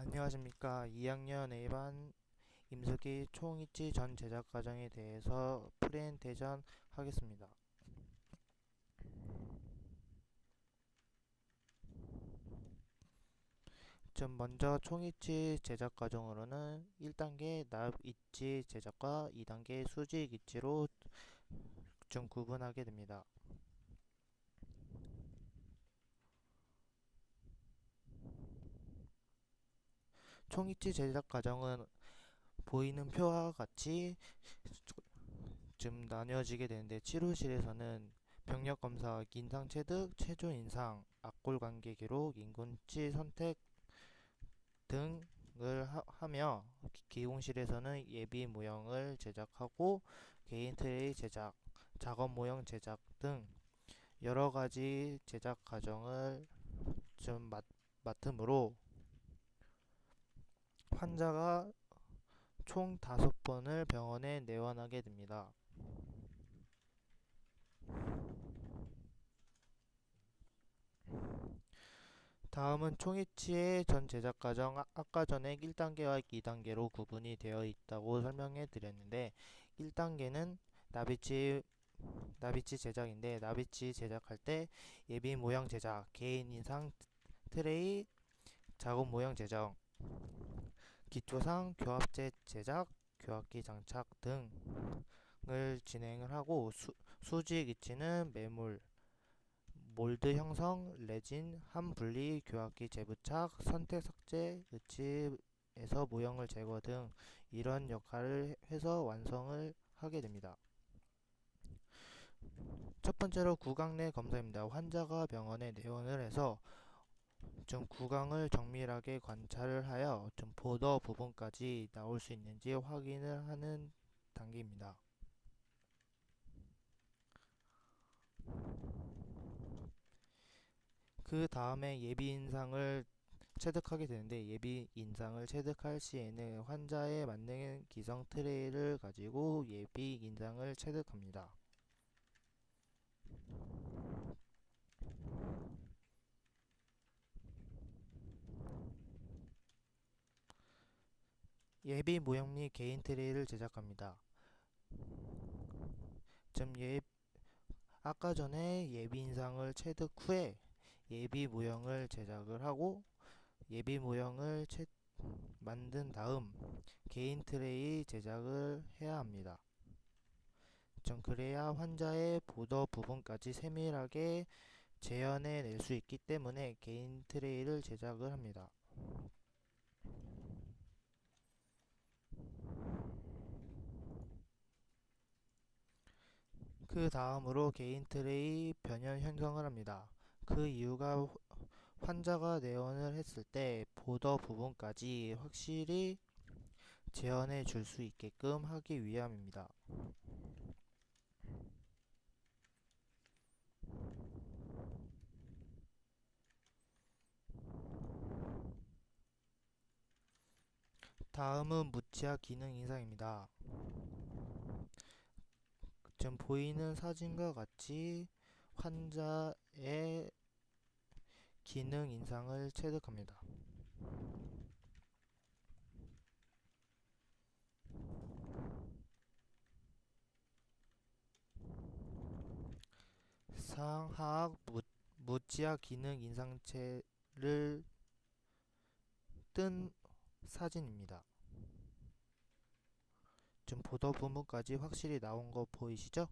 안녕하십니까. 2학년 A반 임수기 총이치 전 제작 과정에 대해서 프레젠테이션 하겠습니다. 좀 먼저 총이치 제작 과정으로는 1단계 납입치 제작과 2단계 수직 입치로 좀 구분하게 됩니다. 총이치 제작 과정은 보이는 표와 같이 좀 나뉘어지게 되는데, 치료실에서는 병력 검사, 인상 체득, 체조 인상, 악골 관계 기록, 인군치 선택 등을 하며, 기공실에서는 예비 모형을 제작하고 개인 트레이 제작, 작업 모형 제작 등 여러 가지 제작 과정을 좀 맡으므로 환자가 총 5번을 병원에 내원하게 됩니다. 다음은 총이치의 전 제작 과정, 아까 전에 1단계와 2단계로 구분이 되어 있다고 설명해 드렸는데, 1단계는 나비치 제작인데, 나비치 제작할 때 예비 모형 제작, 개인 인상 트레이, 작업 모형 제작, 기초상 교합제 제작, 교합기 장착 등을 진행을 하고, 수직 이치는 매몰, 몰드 형성, 레진, 함 분리, 교합기 재부착, 선택 삭제, 의치에서 모형을 제거 등 이런 역할을 해서 완성을 하게 됩니다. 첫 번째로 구강 내 검사입니다. 환자가 병원에 내원을 해서 좀 구강을 정밀하게 관찰을 하여 좀 보더 부분까지 나올 수 있는지 확인을 하는 단계입니다. 그 다음에 예비 인상을 체득하게 되는데, 예비 인상을 체득할 시에는 환자에 맞는 기성 트레이를 가지고 예비 인상을 체득합니다. 예비 모형 및 개인 트레이를 제작합니다. 좀 아까 전에 예비 인상을 체득 후에 예비 모형을 제작을 하고, 예비 모형을 만든 다음 개인 트레이 제작을 해야 합니다. 좀 그래야 환자의 보더 부분까지 세밀하게 재현해 낼 수 있기 때문에 개인 트레이를 제작을 합니다. 그 다음으로 개인 트레이 변형 형성을 합니다. 그 이유가 환자가 내원을 했을 때 보더 부분까지 확실히 재현해 줄 수 있게끔 하기 위함입니다. 다음은 무치아 기능 인상입니다. 지금 보이는 사진과 같이 환자의 기능 인상을 체득합니다. 상하악 무치아 기능 인상체를 뜬 사진입니다. 좀 보더 부분까지 확실히 나온 거 보이시죠?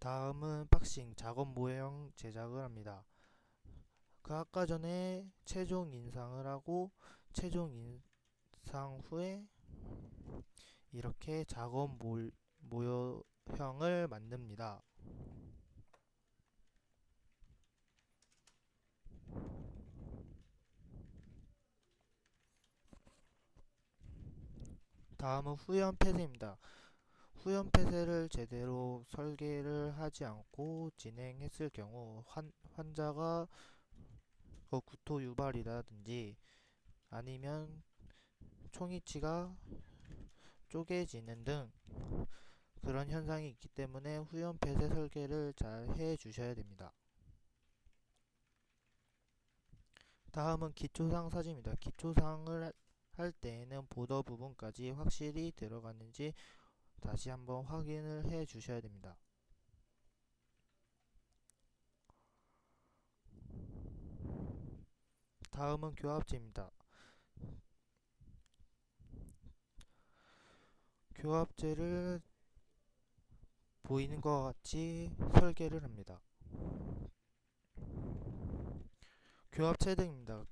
다음은 박싱 작업 모형 제작을 합니다. 그 아까 전에 최종 인상을 하고, 최종 인상 후에 이렇게 작업 모형을 만듭니다. 다음은 후연 폐쇄입니다. 후연 폐쇄를 제대로 설계를 하지 않고 진행했을 경우 환자가 구토 유발이라든지 아니면 총이치가 쪼개지는 등 그런 현상이 있기 때문에 후연 폐쇄 설계를 잘 해 주셔야 됩니다. 다음은 기초상 사진입니다. 기초상을 할 때에는 보더 부분까지 확실히 들어갔는지 다시 한번 확인을 해 주셔야 됩니다. 다음은 교합제입니다. 교합제를 보이는 것 같이 설계를 합니다. 교합 체득입니다.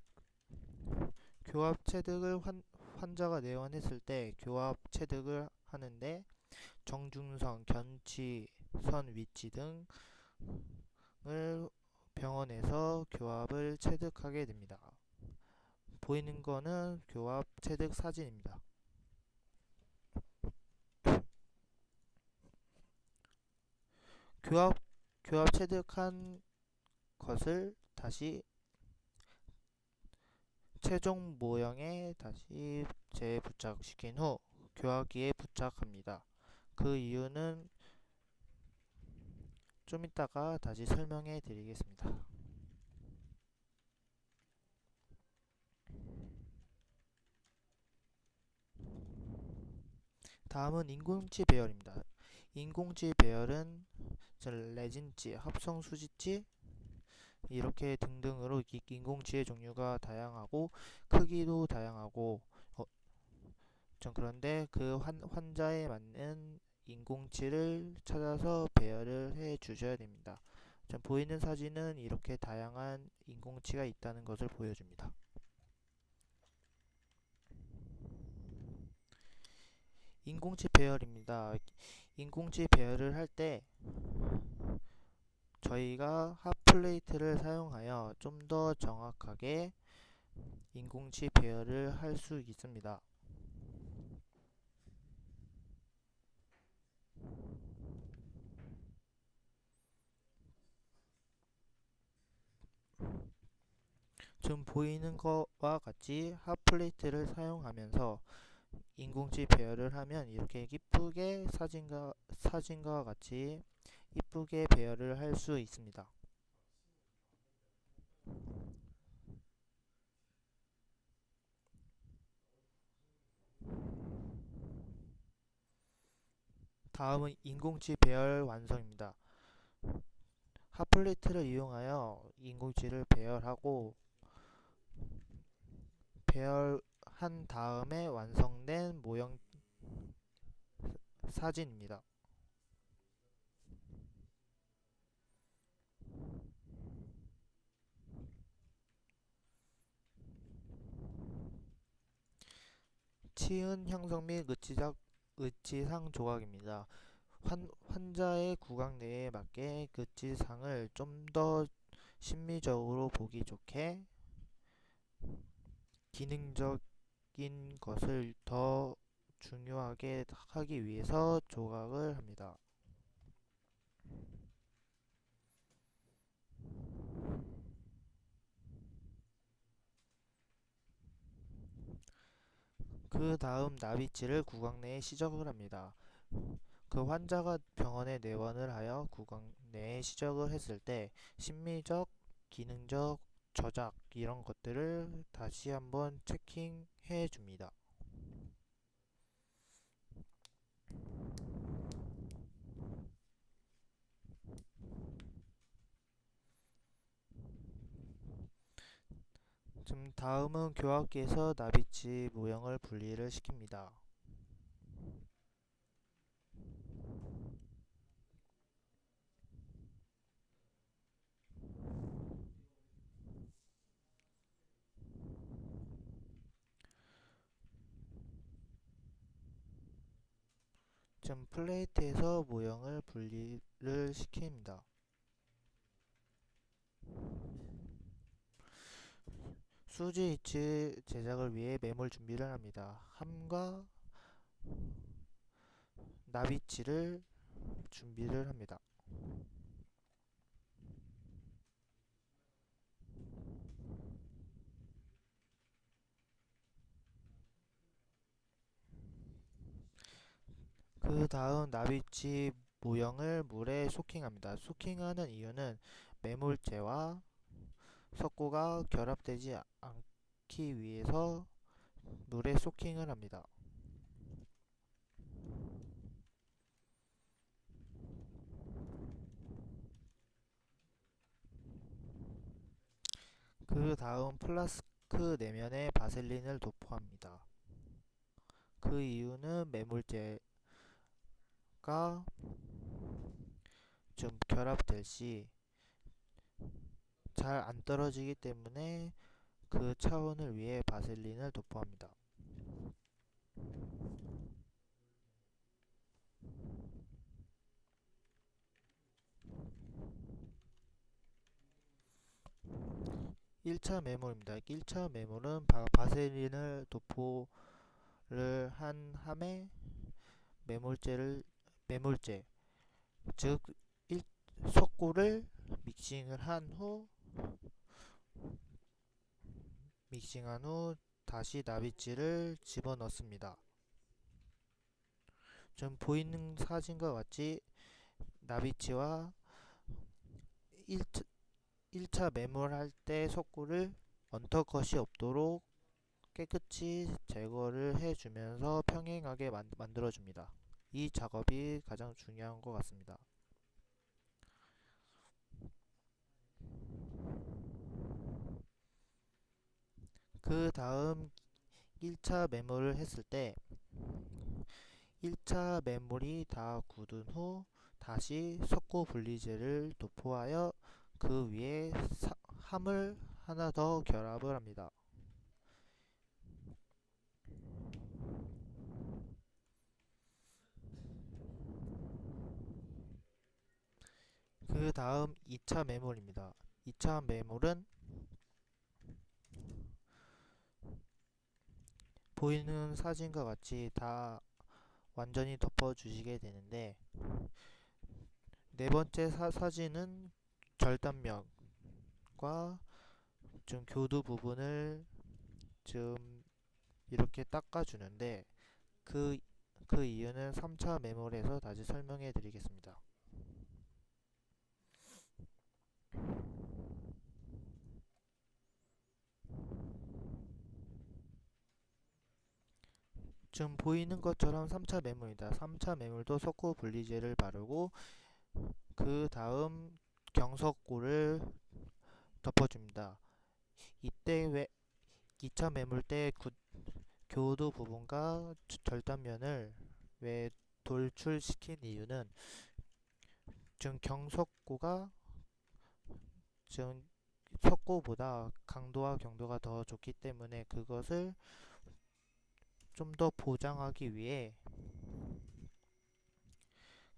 교합 체득을 환자가 내원했을 때 교합 체득을 하는데 정중성, 견치, 선 위치 등을 병원에서 교합을 체득하게 됩니다. 보이는 거는 교합 체득 사진입니다. 교합 체득한 것을 다시 최종 모형에 다시 재부착시킨 후 교합기에 부착합니다. 그 이유는 좀 이따가 다시 설명해 드리겠습니다. 다음은 인공치 배열입니다. 인공치 배열은 레진치, 합성수지치 이렇게 등등으로 인공치의 종류가 다양하고 크기도 다양하고 그런데 그 환자에 맞는 인공치를 찾아서 배열을 해 주셔야 됩니다. 보이는 사진은 이렇게 다양한 인공치가 있다는 것을 보여줍니다. 인공치 배열입니다. 인공치 배열을 할 때 저희가 핫플레이트를 사용하여 좀 더 정확하게 인공치 배열을 할 수 있습니다. 지금 보이는 것과 같이 핫플레이트를 사용하면서 인공치 배열을 하면 이렇게 이쁘게 사진과 같이 이쁘게 배열을 할 수 있습니다. 다음은 인공치 배열 완성입니다. 핫플레이트를 이용하여 인공치를 배열하고 배열한 다음에 완성된 모형 사진입니다. 치은 형성 및 의치상 조각입니다. 환자의 구강 내에 맞게 의치상을 좀 더 심미적으로 보기 좋게 기능적인 것을 더 중요하게 하기 위해서 조각을 합니다. 그 다음 나비치를 구강 내에 시적을 합니다. 그 환자가 병원에 내원을 하여 구강 내에 시적을 했을 때 심미적, 기능적, 저작 이런 것들을 다시 한번 체킹해 줍니다. 지금 다음은 교합기에서 나비치 모형을 분리를 시킵니다. 지금 플레이트에서 모형을 분리를 시킵니다. 수지 이츠 제작을 위해 매몰 준비를 합니다. 함과 나비치를 준비를 합니다. 그 다음 나비치 모형을 물에 소킹합니다. 소킹하는 이유는 매몰제와 석고가 결합되지 않기 위해서 물에 소킹을 합니다. 그 다음 플라스크 내면에 바셀린을 도포합니다. 그 이유는 매몰제가 좀 결합될 시 잘 안 떨어지기 때문에 그 차원을 위해 바셀린을 도포합니다. 1차 매몰입니다. 1차 매몰은 바셀린을 도포를 한 함에 매몰제 즉 석고를 믹싱한 후 다시 나비치를 집어넣습니다. 좀 보이는 사진과 같이 나비치와 1차 매몰할 때 석고를 언터컷이 없도록 깨끗이 제거를 해주면서 평행하게 만들어줍니다. 이 작업이 가장 중요한 것 같습니다. 그 다음 1차 매몰을 했을 때 1차 매몰이 다 굳은 후 다시 석고 분리제를 도포하여 그 위에 함을 하나 더 결합을 합니다. 그 다음 2차 매몰입니다. 2차 매몰은 보이는 사진과 같이 다 완전히 덮어주시게 되는데 네 번째 사진은 절단면과 좀 교두 부분을 좀 이렇게 닦아주는데 그, 그 이유는 3차 매몰에서 다시 설명해 드리겠습니다. 지금 보이는 것처럼 3차 매몰이다. 3차 매몰도 석고 분리제를 바르고 그 다음 경석고를 덮어줍니다. 이때 왜 2차 매몰 때 교도 부분과 절단면을 왜 돌출시킨 이유는 지금 경석고가 지금 석고보다 강도와 경도가 더 좋기 때문에 그것을 좀 더 보장하기 위해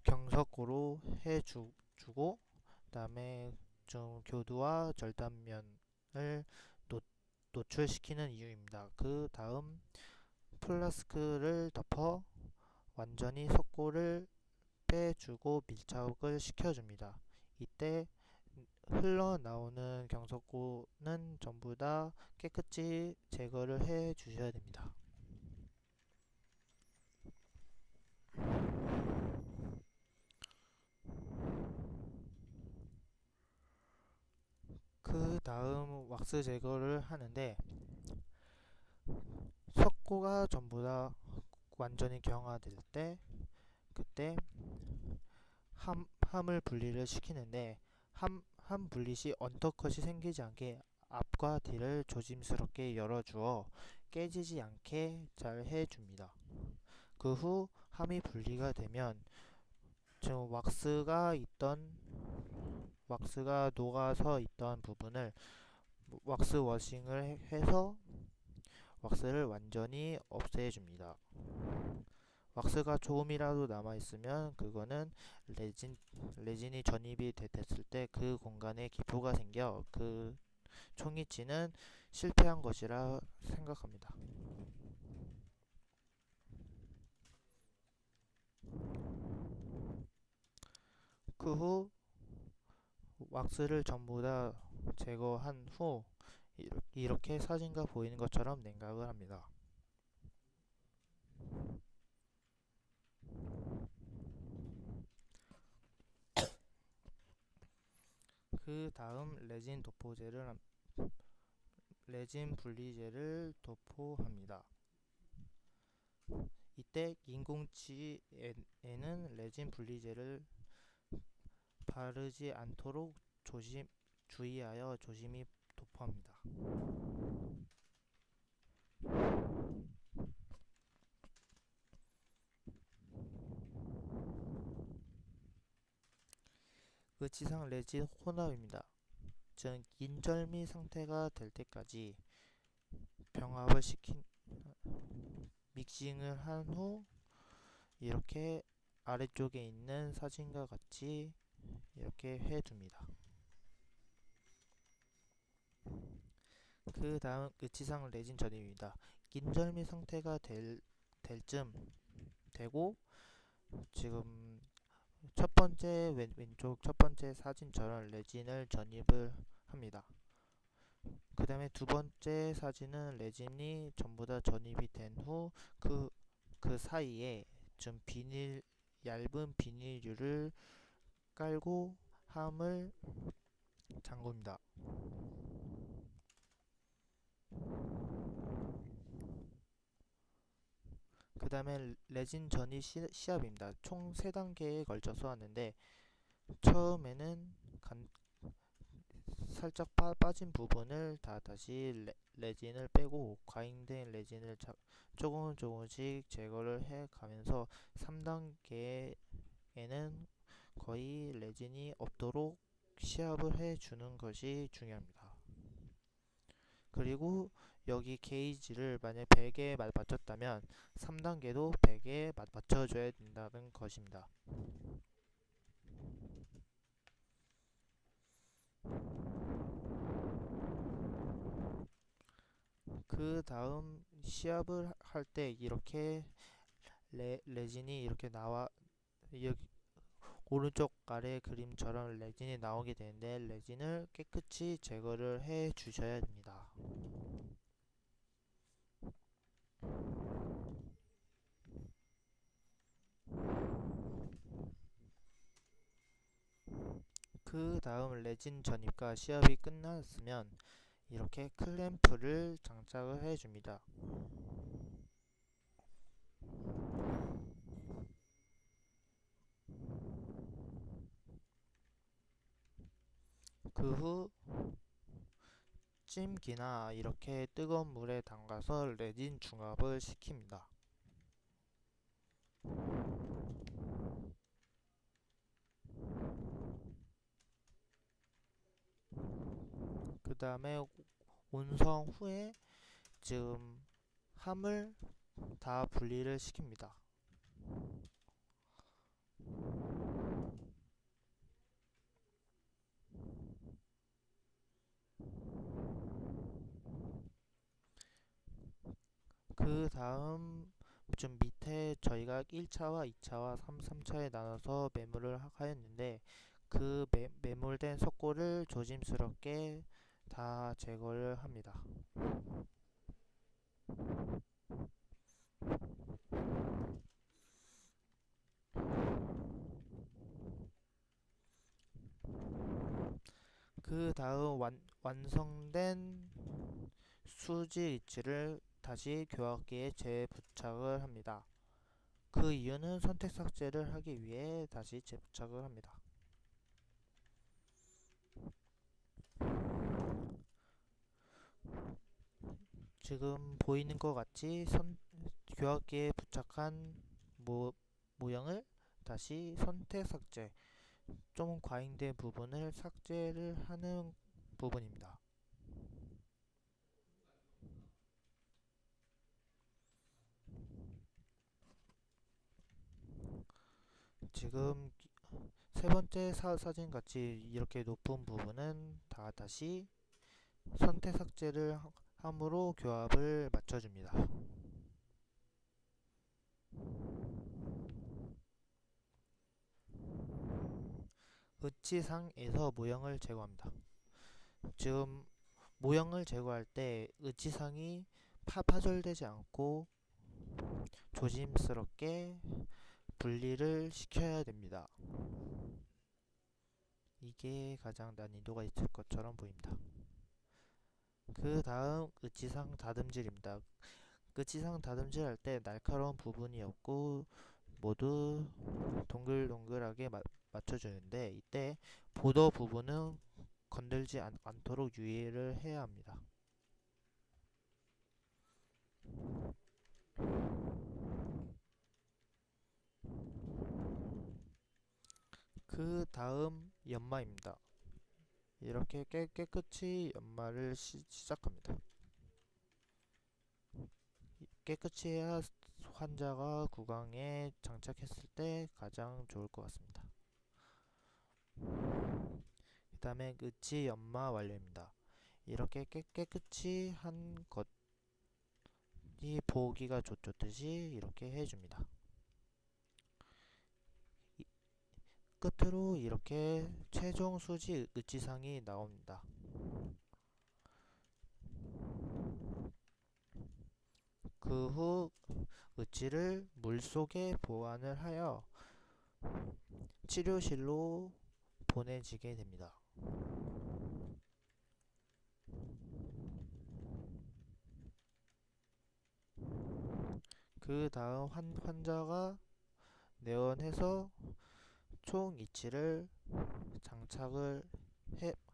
경석고로 해주고 그다음에 좀 교두와 절단면을 노출시키는 이유입니다. 그 다음 플라스크를 덮어 완전히 석고를 빼주고 밀착을 시켜줍니다. 이때 흘러나오는 경석고는 전부 다 깨끗이 제거를 해 주셔야 됩니다. 그 다음 왁스 제거를 하는데 석고가 전부 다 완전히 경화될 때 그때 함을 분리를 시키는데 함 분리 시 언터컷이 생기지 않게 앞과 뒤를 조심스럽게 열어주어 깨지지 않게 잘 해줍니다. 그 후 함이 분리가 되면 지금 왁스가 녹아서 있던 부분을 왁스 워싱을 해서 왁스를 완전히 없애줍니다. 왁스가 조금이라도 남아있으면 그거는 레진이 전입이 됐을 때 그 공간에 기포가 생겨 그 총이치는 실패한 것이라 생각합니다. 그 후 왁스를 전부 다 제거한 후 이렇게 사진과 보이는 것처럼 냉각을 합니다. 그 다음 레진 도포제를 레진 분리제를 도포합니다. 이때 인공지에는 레진 분리제를 바르지 않도록 주의하여 조심히 도포합니다. 의치상 레진 혼합입니다. 즉 인절미 상태가 될 때까지 병합을 시킨 믹싱을 한 후 이렇게 아래쪽에 있는 사진과 같이 이렇게 해줍니다. 그 다음 의치상 레진 전입니다. 인절미 상태가 될 쯤 되고 지금 첫 번째 왼쪽 첫 번째 사진처럼 레진을 전입을 합니다. 그 다음에 두 번째 사진은 레진이 전부 다 전입이 된 후 그 사이에 좀 얇은 비닐류를 깔고 함을 잠굽니다. 그 다음에 레진 전입 시합입니다. 총 3단계에 걸쳐서 하는데 처음에는 살짝 빠진 부분을 다시 레진을 빼고 과잉된 레진을 조금씩 제거를 해 가면서 3단계에는 거의 레진이 없도록 시합을 해 주는 것이 중요합니다. 그리고 여기 게이지를 만약 100에 맞췄다면 3단계도 100에 맞춰줘야 된다는 것입니다. 그 다음 시합을 할 때 이렇게 레진이 이렇게 오른쪽 아래 그림처럼 레진이 나오게 되는데 레진을 깨끗이 제거를 해 주셔야 됩니다. 그 다음 레진 전입과 시합이 끝났으면 이렇게 클램프를 장착을 해 줍니다. 그 후 찜기나 이렇게 뜨거운 물에 담가서 레진 중합을 시킵니다. 그 다음에 온성 후에 지금 함을 다 분리를 시킵니다. 그 다음 좀 밑에 저희가 1차와 2차와 3차에 나눠서 매물을 하였는데 그 매몰된 석고를 조심스럽게 다 제거를 합니다. 그 다음 완성된 수지 리치를 다시 교합기에 재부착을 합니다. 그 이유는 선택 삭제를 하기 위해 다시 재부착을 합니다. 지금 보이는 것 같이 교합기에 부착한 모형을 다시 선택 삭제, 좀 과잉된 부분을 삭제를 하는 부분입니다. 지금 세 번째 사진 같이 이렇게 높은 부분은 다시 선택 삭제를 함으로 교합을 맞춰줍니다. 의치상에서 모형을 제거합니다. 지금 모형을 제거할 때 의치상이 파절되지 않고 조심스럽게 분리를 시켜야 됩니다. 이게 가장 난이도가 있을 것처럼 보입니다. 그 다음 으치상 다듬질입니다. 으치상 다듬질 할 때 날카로운 부분이 없고 모두 동글동글하게 맞춰주는데 이때 보더 부분은 건들지 않도록 유의를 해야 합니다. 그 다음 연마입니다. 이렇게 깨끗이 연마를 시작합니다. 깨끗이 해야 환자가 구강에 장착했을 때 가장 좋을 것 같습니다. 그 다음에 으치 연마 완료입니다. 이렇게 깨끗이 한 것이 보기가 좋듯이 이렇게 해줍니다. 끝으로 이렇게 최종 수지 으치상이 나옵니다. 그 후 으치를 물속에 보관을 하여 치료실로 보내지게 됩니다. 그 다음 환자가 내원해서 총 이치를 장착을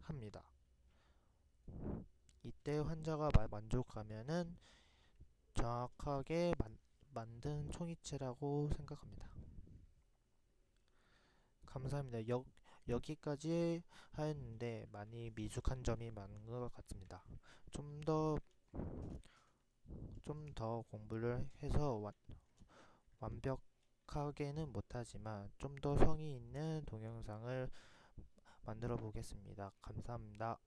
합니다. 이때 환자가 만족하면은 정확하게 만든 총이치라고 생각합니다. 감사합니다. 여기까지 하였는데 많이 미숙한 점이 많은 것 같습니다. 좀 더 공부를 해서 완벽하게는 못하지만 좀 더 성의 있는 동영상을 만들어 보겠습니다. 감사합니다.